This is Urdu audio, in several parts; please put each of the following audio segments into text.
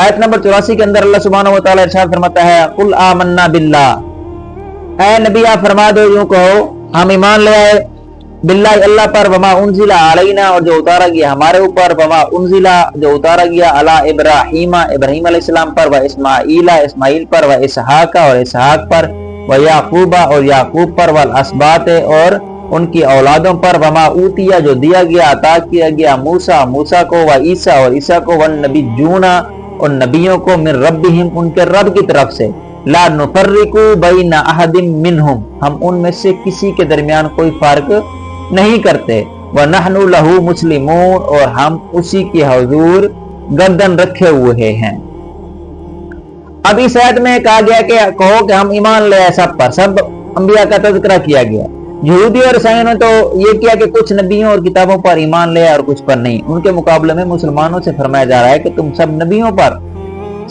آیت نمبر 84 کے اندر اللہ سبحانہ و تعالی ارشاد فرماتا ہے قل آمنا باللہ، اے نبی آپ فرما دو، یوں کہو ہم ایمان لے آئے باللہ اللہ پر، وما انزل علینا اور جو اتارا گیا ہمارے اوپر، وما انزل جو اتارا گیا علی ابراہیم ابراہیم علیہ السلام پر، و اسماعیل اسماعیل پر، و اسحاق اور اسحاق پر، و یعقوب اور یعقوب پر، والاسباط اور ان کی اولادوں پر، وما اوتیا جو دیا گیا عطا کیا گیا موسیٰ موسیٰ کو، و عیسیٰ اور عیسیٰ کو، والنبیون اور نبیوں کو، من ربہم ان کے رب کی طرف سے، لا نفرق بین احد منہم ہم ان میں سے کسی کے درمیان کوئی فرق نہیں کرتے، وَنَحْنُ لَهُ مُسْلِمُونَ اور ہم اسی کی حضور گردن رکھے ہوئے ہیں۔ اب اس آیت میں کہا گیا کہ کہو کہ ہم ایمان لے آئے سب پر، سب انبیاء کا تذکرہ کیا گیا۔ یہودی اور عیسائیوں نے تو یہ کیا کہ کچھ نبیوں اور کتابوں پر ایمان لے اور کچھ پر نہیں، ان کے مقابلے میں مسلمانوں سے فرمایا جا رہا ہے کہ تم سب نبیوں پر،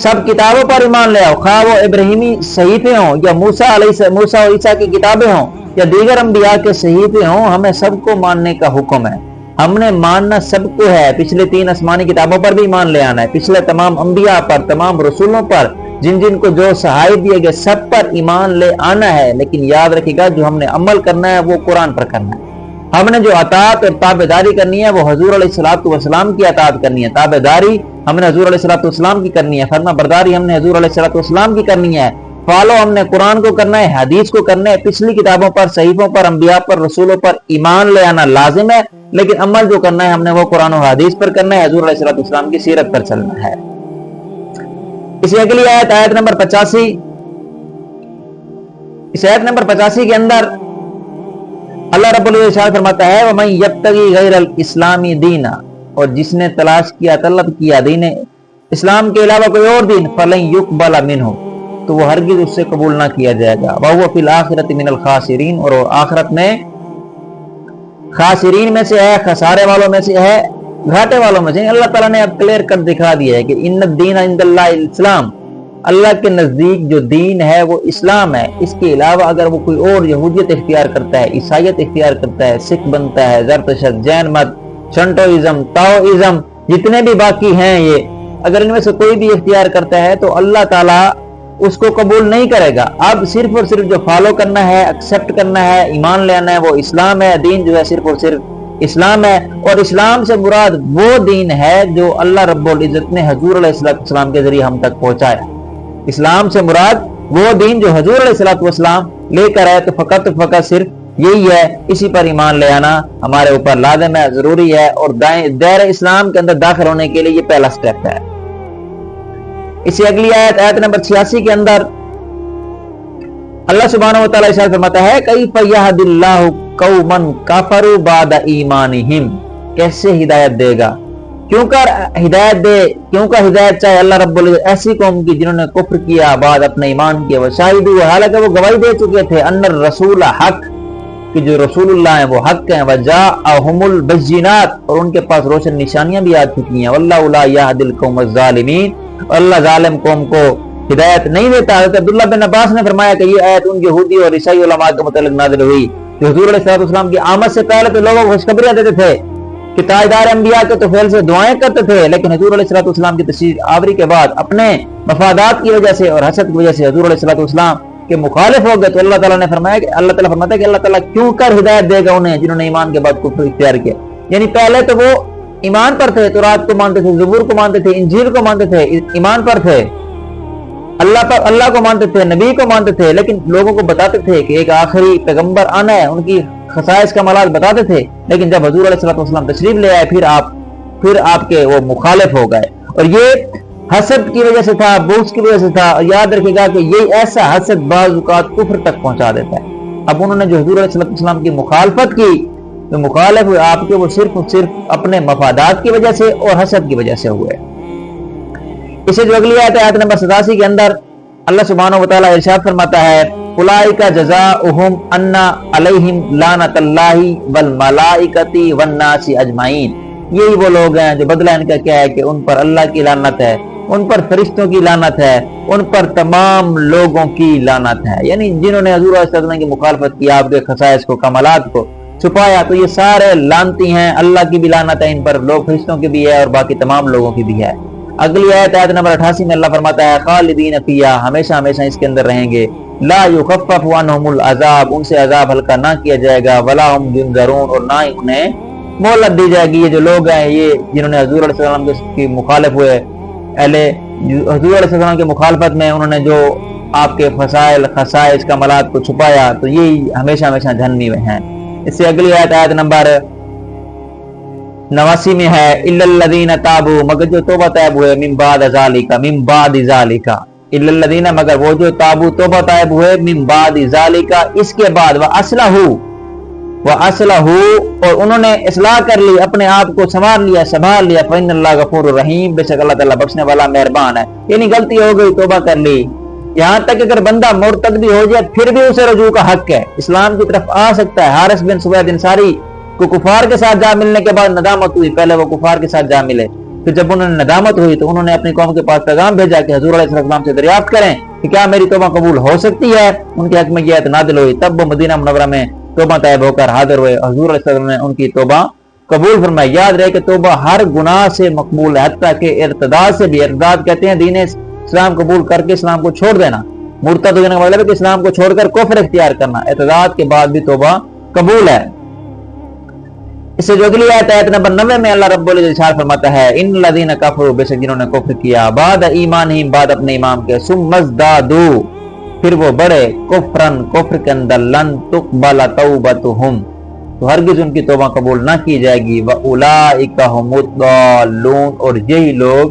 سب کتابوں پر ایمان لے آؤ، خواہ وہ ابراہیمی صحیفے ہوں یا موسیٰ اور عیسیٰ کی کتابیں ہوں یا دیگر انبیاء کے صحیفے ہوں، ہمیں سب کو ماننے کا حکم ہے، ہم نے ماننا سب کو ہے، پچھلے 3 آسمانی کتابوں پر بھی ایمان لے آنا ہے، پچھلے تمام انبیاء پر، تمام رسولوں پر، جن جن کو جو صحائف دیے گئے سب پر ایمان لے آنا ہے، لیکن یاد رکھے گا جو ہم نے عمل کرنا ہے وہ قرآن پر کرنا ہے۔ ہم نے جو اطاعت اور تابعداری کرنی ہے وہ حضور علیہ الصلوۃ والسلام کی اطاعت کرنی ہے، تابعداری ہم نے حضور علیہ الصلوۃ والسلام کی کرنی ہے، فرما برداری ہم نے حضور علیہ الصلوۃ والسلام کی کرنی ہے، فالو ہم نے قرآن کو کرنا ہے، حدیث کو کرنا ہے، پچھلی کتابوں پر، صحیفوں پر، انبیاء پر، رسولوں پر ایمان لے آنا لازم ہے، لیکن عمل جو کرنا ہے ہم نے وہ قرآن و حدیث پر کرنا ہے، حضور علیہ الصلوۃ والسلام کی سیرت پر چلنا ہے۔ اسی اگلی آیت، آیت نمبر 85، اس آیت نمبر 85 کے اندر اللہ رب العزت فرماتا ہے وَمَن يَبْتَغِي غَيْرَ الْإِسْلَامِ دِينًا اور جس نے تلاش کیا طلب کیا دین اسلام کے علاوہ کوئی اور دین فَلَن يُقْبَلَ مِنْهُ تو وہ ہرگز اس سے قبول نہ کیا جائے گا، وَهُوَ فِي الْآخِرَةِ مِنَ الْخَاسِرِينَ اور وہ آخرت میں خاسرین میں سے ہے، خسارے والوں میں سے ہے، گھاٹے والوں میں سے۔ اللہ تعالیٰ نے اب کلیئر کر دکھا دیا ہے کہ ان الدین عند اللہ الاسلام، اللہ کے نزدیک جو دین ہے وہ اسلام ہے، اس کے علاوہ اگر وہ کوئی اور یہودیت اختیار کرتا ہے، عیسائیت اختیار کرتا ہے، سکھ بنتا ہے، زرتشت، جین مت، شنٹوئزم، تاؤزم، جتنے بھی باقی ہیں یہ، اگر ان میں سے کوئی بھی اختیار کرتا ہے تو اللہ تعالیٰ اس کو قبول نہیں کرے گا۔ اب صرف اور صرف جو فالو کرنا ہے، ایکسپٹ کرنا ہے، ایمان لے آنا ہے وہ اسلام ہے، دین جو ہے صرف اور صرف اسلام ہے، اور اسلام سے مراد وہ دین ہے جو اللہ رب العزت نے حضور علیہ السلام کے ذریعے ہم تک پہنچایا۔ اسلام سے مراد وہ دین جو حضور علیہ السلام لے کر آئے، تو فقط صرف یہی ہے، اسی پر ایمان لے آنا ہمارے اوپر لازم ہے، ضروری ہے، اور دائرہ اسلام کے اندر داخل ہونے کے لیے یہ پہلا سٹیپ ہے۔ اسی اگلی آیت، آیت نمبر 86 کے اندر اللہ سبحانہ و تعالیٰ ارشاد فرماتا ہے کیف یہد اللہ قوما کفروا بعد ایمانہم کیسے ہدایت دے گا، کیوں کر ہدایت چاہے اللہ رب العزت ایسی قوم کی جنہوں نے کفر کیا بعد اپنے ایمان کیا، وشاہدوا حالانکہ وہ گواہی دے چکے تھے ان الرسول حق کہ جو رسول اللہ ہیں وہ حق ہیں، وجاءہم البینات اور ان کے پاس روشن نشانیاں بھی آ چکی ہیں، واللہ لا یہدی القوم الظالمین اور اللہ ظالم قوم کو ہدایت نہیں دیتا۔ حضرت عبداللہ بن عباس نے فرمایا کہ یہ آیت ان یہودی اور عیسائی علماء کے متعلق نازل ہوئی کہ حضور علیہ السلام کی آمد سے پہلے تو لوگوں کو خوشخبریاں دیتے تھے کہ تاجدار انبیاء کے طفیل سے دعائیں کرتے تھے، لیکن حضور علیہ السلام کی تشریف آوری کے بعد اپنے مفادات کی وجہ سے اور حسد کی وجہ سے حضور علیہ السلام کے مخالف ہو گئے، تو اللہ تعالیٰ نے فرمایا کہ اللہ تعالیٰ فرماتا ہے کہ اللہ تعالیٰ کیوں کر ہدایت دے گا انہیں جنہوں نے ایمان کے بعد کفر اختیار کیا۔ یعنی پہلے تو وہ ایمان پر تھے، تورات کو مانتے تھے، زبور کو مانتے تھے، انجیل کو مانتے تھے، ایمان پر تھے، اللہ کو مانتے تھے، نبی کو مانتے تھے، لیکن لوگوں کو بتاتے تھے کہ ایک آخری پیغمبر آنا ہے، ان کی خصائص کا ملال بتاتے تھے، لیکن جب حضور علیہ السلام تشریف لے آئے پھر آپ کے وہ مخالف ہو گئے، اور یہ حسد کی وجہ سے تھا، بغض کی وجہ سے تھا۔ یاد رکھے گا کہ یہ ایسا حسد بعض اوقات کفر تک پہنچا دیتا ہے۔ اب انہوں نے جو حضور علیہ السلام کی مخالفت کی، جو مخالف ہوئے آپ کے، وہ صرف اپنے مفادات کی وجہ سے اور حسد کی وجہ سے ہوئے۔ اسے جو اگلی آیت ہے، آیت نمبر 87 کے اندر اللہ سبحانہ و تعالیٰ ارشاد فرماتا ہے اولئک جزاؤہم ان علیہم لعنت اللہ والملائکۃ والناس اجمعین، یہی وہ لوگ ہیں جو بدلہ ان کا کیا ہے کہ ان پر اللہ کی لعنت ہے، ان پر فرشتوں کی لعنت ہے، ان پر تمام لوگوں کی لعنت ہے۔ یعنی جنہوں نے حضور صلی اللہ علیہ وسلم کی مخالفت کی، آپ کے خصائص کو، کمالات کو چھپایا، تو یہ سارے لعنتی ہیں، اللہ کی بھی لعنت ہے ان پر، لوگ فرشتوں کی بھی ہے اور باقی تمام لوگوں کی بھی ہے۔ اگلی آیت نمبر 88 میں اللہ فرماتا ہے خالدین فیہا، ہمیشہ ہمیشہ اس کے اندر رہیں گے، لا یخفف عنہم العذاب، ان سے عذاب ہلکا نہ کیا جائے گا، ولا ہم ینظرون، اور نہ ہی انہیں مہلت دی جائے گی۔ یہ جو لوگ ہیں یہ جنہوں نے حضور علیہ السلام کی مخالف ہوئے، حضور علیہ السلام کی مخالفت میں انہوں نے جو آپ کے فضائل خصائص کمالات کو چھپایا، تو یہی ہمیشہ ہمیشہ جہنمی میں ہیں۔ اس سے اگلی آیت نمبر 89 میں ہے الا الذین تابوا، مگر جو توبہ طائب ہوئے، من بعد ذالک، الا الذین، مگر وہ جو تابوا توبہ طائب ہوئے، من بعد ذالک، اس کے بعد، وَأَصْلَحُوا، اور انہوں نے اصلاح کر لی، اپنے آپ کو سنبھال لیا، فَإِنَّ اللَّهَ غَفُورٌ رَحِيمٌ، بے شک اللہ تعالیٰ بخشنے والا مہربان ہے۔ یعنی غلطی ہو گئی، توبہ کر لی، یہاں تک اگر بندہ مرتد بھی ہو جائے پھر بھی اسے رجوع کا حق ہے، اسلام کی طرف آ سکتا ہے۔ حارث بن سوید انصاری کو کفار کے ساتھ جا ملنے کے بعد ندامت ہوئی، پہلے وہ کفار کے ساتھ جا ملے، پھر جب انہوں نے ندامت ہوئی تو انہوں نے اپنی قوم کے پاس پیغام بھیجا کہ حضور علیہ السلام سے دریافت کریں کہ کیا میری توبہ قبول ہو سکتی ہے۔ ان کے حق میں یہ آیت نازل ہوئی، تب وہ مدینہ منورہ میں توبہ طائب ہو کر حاضر ہوئے، حضور علیہ السلام نے ان کی توبہ قبول فرمائی۔ یاد رہے کہ توبہ ہر گناہ سے مقبول ہے، حتیٰ کہ ارتداد سے بھی۔ ارتداد کہتے ہیں دین اسلام قبول کر کے اسلام کو چھوڑ دینا، مرتد ہونے کا مطلب ہے کہ اسلام کو چھوڑ کر کفر اختیار کرنا، ارتداد کے بعد بھی توبہ قبول ہے۔ اس سے جو اگلی آیت نمبر 90 میں اللہ رب العزت ارشاد فرماتا ہے ان الذین کفروا، بے شک جنہوں نے کفر کیا، بعد ایمانہم، بعد اپنے ایمان کے، ثم ازدادوا، پھر وہ بڑے، کفرن، کفر کے اندر، لن تقبل توبتہم، تو ہرگز ان کی توبہ قبول نہ کی جائے گی، واولئک ھم الضالون، اور یہی لوگ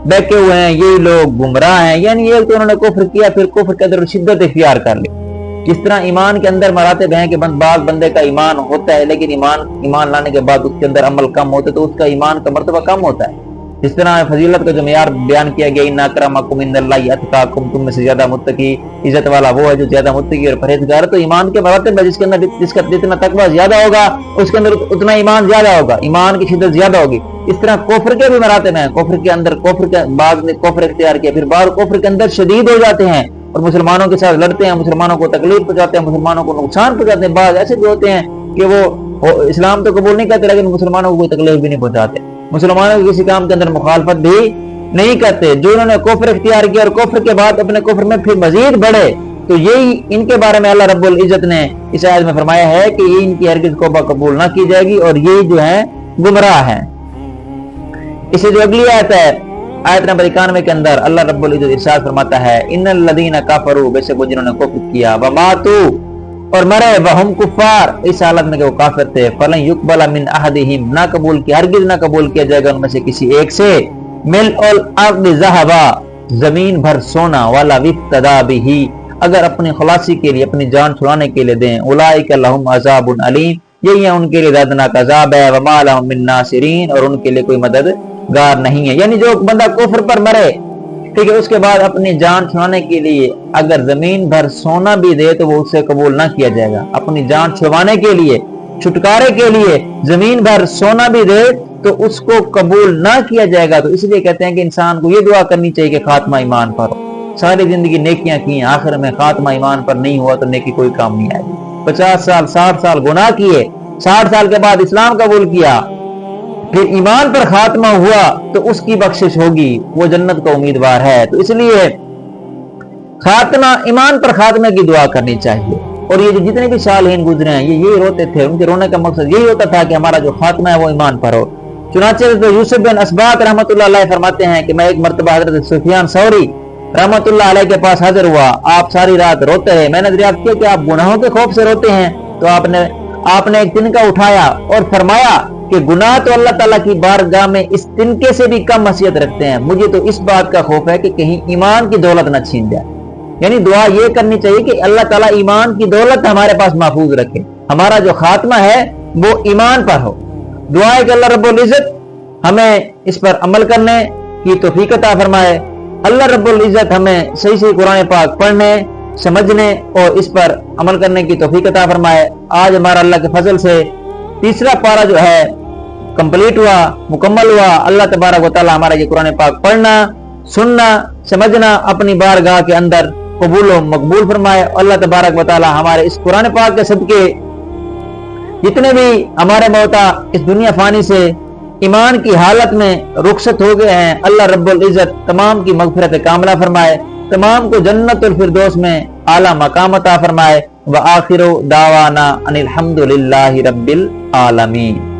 بہکے ہوئے ہیں، یہی لوگ گمراہ ہیں۔ یعنی یہ کہ انہوں نے کفر کیا، پھر کفر کے اندر شدت اختیار کر لی۔ جس طرح ایمان کے اندر مراتب ہیں کہ بعض بندے کا ایمان ہوتا ہے لیکن ایمان لانے کے بعد اس کے اندر عمل کم ہوتا ہے تو اس کا ایمان کا مرتبہ کم ہوتا ہے۔ جس طرح فضیلت کا جو معیار بیان کیا گیا، ان اکرمکم عند اللہ اتقاکم، تم میں سے زیادہ متقی، عزت والا وہ ہے جو زیادہ متقی اور پرہیزگار ہے۔ تو ایمان کے مراتب ہے، جس کا جتنا تقویٰ زیادہ ہوگا اس کے اندر اتنا ایمان زیادہ ہوگا، ایمان کی شدت زیادہ ہوگی۔ اس طرح کفر کے بھی مراتب ہیں، کفر کے اندر بعض نے کفر اختیار کیا، پھر بعض کفر کے اندر شدید ہو جاتے ہیں اور مسلمانوں کے ساتھ لڑتے ہیں، مسلمانوں کو تکلیف پہنچاتے ہیں، مسلمانوں کو نقصان پہنچاتے ہیں۔ بعض ایسے بھی ہوتے ہیں کہ وہ اسلام تو قبول نہیں کرتے لیکن مسلمانوں کو کوئی تکلیف بھی نہیں پہنچاتے، مسلمانوں کے کسی کام کے اندر مخالفت بھی نہیں کرتے۔ جو انہوں نے کفر اختیار کیا اور کفر کے بعد اپنے کفر میں پھر مزید بڑھے، تو یہی ان کے بارے میں اللہ رب العزت نے اس آیت میں فرمایا ہے کہ یہ ان کی ہرگز توبہ قبول نہ کی جائے گی اور یہ جو ہیں گمراہ ہیں۔ اسے جو اگلی آیت ہے، آیت نمبر 91 کے اندر اللہ رب العزت ارشاد فرماتا ہے ان الذین کفروا، بے شک وہ جنہوں نے کفر کیا، وماتوا، اور مرے، وہم کفار، اس حالت میں کہ وہ کافر تھے، فلن یقبل من احدہم، نہ قبول کیا، ہرگز نہ قبول کیا جائے گا ان میں سے کسی ایک سے، ملء الارض ذہبا، زمین بھر سونا، والا وفتدی بہ، اگر اپنی خلاصی کے لیے، اپنی جان چھڑانے کے لیے دیں، اولئک لہم عذاب علیم، یہی ہے ان کے لیے دردناک عذاب ہے، وما لہم من ناصرین، اور ان کے لیے کوئی مددگار نہیں ہے۔ یعنی جو بندہ کفر پر مرے، ٹھیک ہے، اس کے بعد اپنی جان چھڑانے کے لیے اگر زمین بھر سونا بھی دے تو وہ اسے قبول نہ کیا جائے گا۔ اپنی جان چھڑوانے کے لیے، چھٹکارے کے لیے زمین بھر سونا بھی دے تو اس کو قبول نہ کیا جائے گا۔ تو اس لیے کہتے ہیں کہ انسان کو یہ دعا کرنی چاہیے کہ خاتمہ ایمان پر ہو۔ ساری زندگی نیکیاں کی، آخر میں خاتمہ ایمان پر نہیں ہوا تو نیکی کوئی کام نہیں آئے گی۔ 50 سال 60 سال گناہ کیے، 60 سال کے بعد اسلام قبول کیا، پھر ایمان پر خاتمہ ہوا تو اس کی بخشش ہوگی، وہ جنت کا امیدوار ہے۔ تو اس لیے خاتمہ ایمان پر خاتمے کی دعا کرنی چاہیے۔ اور یہ جو جتنے بھی صالحین گزرے ہیں یہ یہی روتے تھے، ان کے رونے کا مقصد یہی ہوتا تھا کہ ہمارا جو خاتمہ ہے وہ ایمان پر ہو۔ چنانچہ یوسف بن اسباط رحمۃ اللہ علیہ فرماتے ہیں کہ میں ایک مرتبہ حضرت سفیان ثوری رحمۃ اللہ علیہ کے پاس حاضر ہوا، آپ ساری رات روتے رہے، میں نے دریافت کیا کہ آپ گناہوں کے خوف سے روتے ہیں، تو آپ نے ایک تنکا اٹھایا اور فرمایا کہ گناہ تو اللہ تعالیٰ کی بارگاہ میں اس تنکے سے بھی کم حیثیت رکھتے ہیں، مجھے تو اس بات کا خوف ہے کہ کہیں ایمان کی دولت نہ چھین جائے۔ یعنی دعا یہ کرنی چاہیے کہ اللہ تعالیٰ ایمان کی دولت ہمارے پاس محفوظ رکھے، ہمارا جو خاتمہ ہے وہ ایمان پر ہو۔ دعا ہے کہ اللہ رب العزت ہمیں اس پر عمل کرنے کی توفیق عطا فرمائے، اللہ رب العزت ہمیں صحیح صحیح قرآن پاک پڑھنے، سمجھنے اور اس پر عمل کرنے کی توفیق عطا فرمائے۔ آج ہمارا اللہ کے فضل سے تیسرا پارہ جو ہے کمپلیٹ ہوا، مکمل ہوا۔ اللہ تبارک و تعالی ہمارا یہ قرآن پاک پڑھنا، سننا، سمجھنا اپنی بارگاہ کے اندر قبول و مقبول فرمائے۔ اللہ تبارک و تعالی ہمارے اس قرآن پاک کے صدقے جتنے بھی ہمارے موتا اس دنیا فانی سے ایمان کی حالت میں رخصت ہو گئے ہیں، اللہ رب العزت تمام کی مغفرت کاملہ فرمائے، تمام کو جنت الفردوس میں اعلیٰ مقام عطا فرمائے۔ وآخر دعوانا ان الحمد للہ رب العالمین۔